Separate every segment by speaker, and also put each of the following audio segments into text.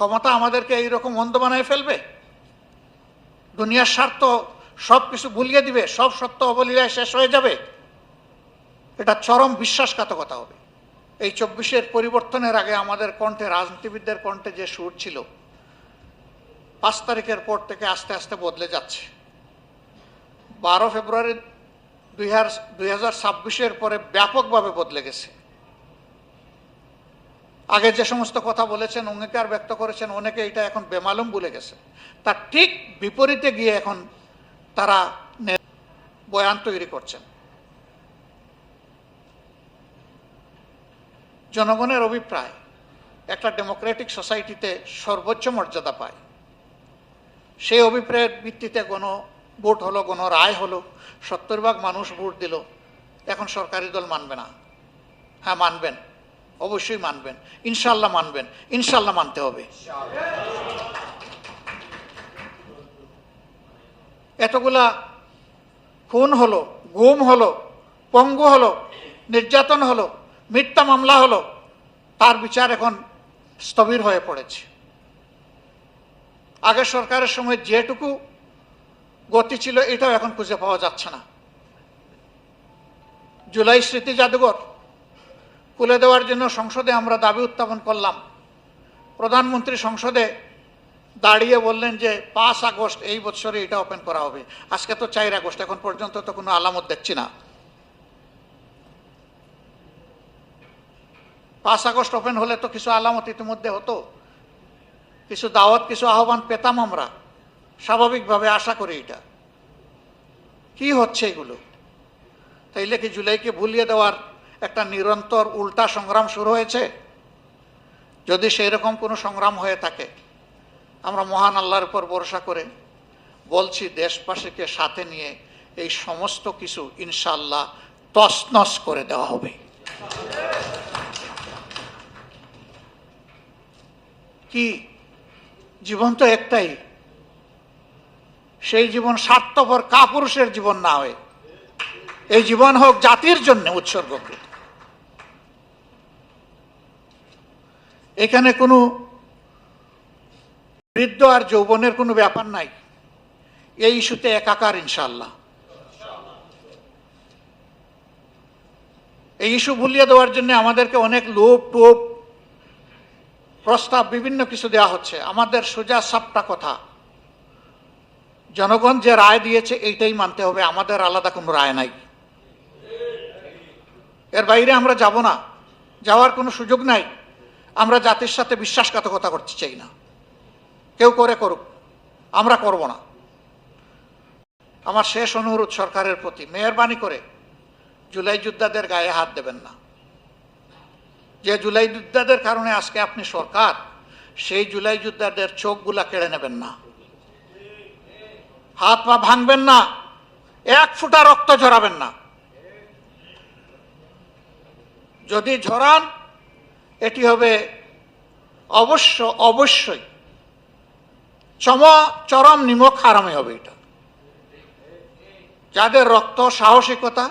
Speaker 1: ক্ষমতা আমাদেরকে এইরকম অন্ধ বানায় ফেলবে, দুনিয়ার স্বার্থ সব কিছু ভুলিয়ে দিবে, সব সত্য অবলীলায় শেষ হয়ে যাবে। এটা চরম বিশ্বাসঘাতকতা হবে। এই 24-এর পরিবর্তনের আগে আমাদের কণ্ঠে, রাজনীতিবিদদের কণ্ঠে যে সুর ছিল, 5 তারিখের পর থেকে আস্তে আস্তে বদলে যাচ্ছে। 12 ফেব্রুয়ারি 2026-এর পরে ব্যাপকভাবে বদলে গেছে। আগে যে সমস্ত কথা বলেছেন, অঙ্গীকার ব্যক্ত করেছেন, অনেকে এটা এখন বেমালুম ভুলে গেছে। তার ঠিক বিপরীতে গিয়ে এখন তারা বয়ান তৈরি করছেন। জনগণের অভিপ্রায় একটা ডেমোক্রেটিক সোসাইটিতে সর্বোচ্চ মর্যাদা পায়। সেই অভিপ্রায়ের ভিত্তিতে ভোট হলো, রায় হলো, 70% মানুষ ভোট দিল। এখন সরকারি দল মানবে না? হ্যাঁ মানবেন, অবশ্যই মানবেন, ইনশাল্লাহ মানবেন, ইনশাল্লাহ মানতে হবে। এতগুলা খুন হলো, গুম হলো, পঙ্গু হলো, নির্যাতন হলো, মিথ্যা মামলা হলো, তার বিচার এখন স্থবির হয়ে পড়েছে। আগের সরকারের সময় যেটুকু গতি ছিল এটাও এখন খুঁজে পাওয়া যাচ্ছে না। জুলাই স্মৃতি জাদুঘর খুলে দেওয়ার জন্য সংসদে আমরা দাবি উত্থাপন করলাম। প্রধানমন্ত্রী সংসদে দাঁড়িয়ে বললেন যে 5 আগস্ট এই বছরে এটা ওপেন করা হবে। আজকে তো 4 আগস্ট, এখন পর্যন্ত তো কোনো আলামত দেখছি না। 5 আগস্ট ওপেন হলে তো কিছু আলামত ইতিমধ্যে হতো, কিছু দাওয়াত, কিছু আহ্বান পেতাম আমরা স্বাভাবিকভাবে, আশা করি। এটা কি হচ্ছে এগুলো? তাইলে কি জুলাইকে ভুলিয়ে দেওয়ার একটা নিরন্তর উল্টা সংগ্রাম শুরু হয়েছে? যদি সেই রকম কোনো সংগ্রাম হয়ে থাকে, আমরা মহান আল্লাহর উপর ভরসা করে বলছি, দেশবাসীকে সাথে নিয়ে এই সমস্ত কিছু ইনশাআল্লাহ তছনছ করে দেওয়া হবে। কি জীবন তো একটাই, সেই জীবন স্বার্থপর কাপুরুষের জীবন না হয়ে এই জীবন হোক জাতির জন্য উৎসর্গকৃত। এখানে কোনো বৃদ্ধ আর যৌবনের কোনো ব্যাপার নাই, এই ইস্যুতে একাকার ইনশাআল্লাহ। এই ইস্যু ভুলিয়ে দেওয়ার জন্য আমাদেরকে অনেক লোভ টোপ প্রস্তাব, বিভিন্ন কিছু দেওয়া হচ্ছে। আমাদের সোজা সাপটা কথা, জনগণ যে রায় দিয়েছে এইটাই মানতে হবে, আমাদের আলাদা কোনো রায় নাই। এর বাইরে আমরা যাব না, যাওয়ার কোনো সুযোগ নাই। আমরা জাতির সাথে বিশ্বাসঘাতকতা করতে চাই না। কেউ করে করুক, আমরা করব না। আমার শেষ অনুরোধ সরকারের প্রতি, মেহেরবানি করে জুলাই যোদ্ধাদের গায়ে হাত দেবেন না। যে জুলাই যোদ্ধাদের কারণে আজকে আপনি সরকার, সেই জুলাই যোদ্ধাদের চোখগুলা কেড়ে নেবেন না, হাত পা ভাঙবেন না, 1 ফোঁটা রক্ত ঝরাবেন না। যদি ঝরান, এটি হবে অবশ্যই চরম নিমক হারামে হবে। এটা যাদের রক্ত, সাহসিকতা,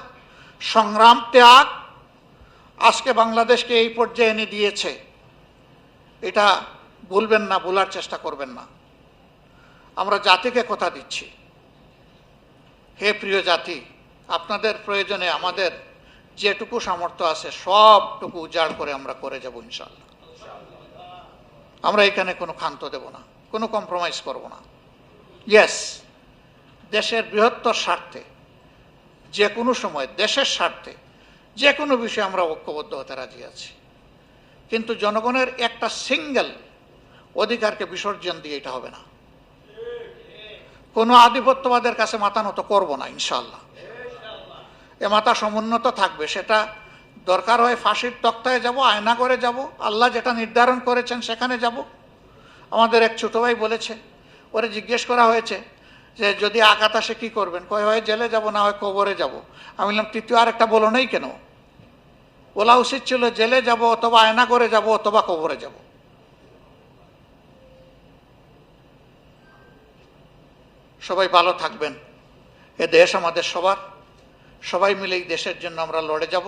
Speaker 1: সংগ্রাম, ত্যাগ আজকে বাংলাদেশকে এই পর্যায়ে এনে দিয়েছে, এটা ভুলবেন না, ভুলার চেষ্টা করবেন না। আমরা জাতিকে কথা দিচ্ছি, হে প্রিয় জাতি, আপনাদের প্রয়োজনে আমাদের যেটুকু সামর্থ্য আছে সবটুকু উজাড় করে আমরা করে যাব ইনশাআল্লাহ। আমরা এখানে কোনো ক্ষান্ত দেব না, কোনো কম্প্রোমাইজ করব না। ইয়েস, দেশের বৃহত্তর স্বার্থে যে কোনো সময়, দেশের স্বার্থে যে কোনো বিষয়ে আমরা ঐক্যবদ্ধ হতে রাজি আছি, কিন্তু জনগণের একটা সিঙ্গেল অধিকারকে বিসর্জন দিয়ে এটা হবে না। কোনো আধিপত্যবাদের কাছে মাথা নত করবো না ইনশাআল্লাহ। এ মাথা সমুন্নত থাকবে, সেটা দরকার হয় ফাঁসির তক্তায় যাব, আয়না করে যাব, আল্লাহ যেটা নির্ধারণ করেছেন সেখানে যাব। আমাদের এক ছোট ভাই বলেছে, ওরে জিজ্ঞেস করা হয়েছে যে যদি আঘাত আসে কি করবেন, কয় হয় জেলে যাব, না হয় কবরে যাব। আমি বললাম তৃতীয় আরেকটা বলো নাই কেন? বলা উচিত ছিল জেলে যাব, অথবা আয়না করে যাব, অথবা কবরে যাব। সবাই ভালো থাকবেন। এ দেশ আমাদের সবার, সবাই মিলে এই দেশের জন্য আমরা লড়ে যাব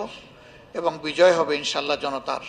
Speaker 1: এবং বিজয় হবে ইনশাআল্লাহ জনতার।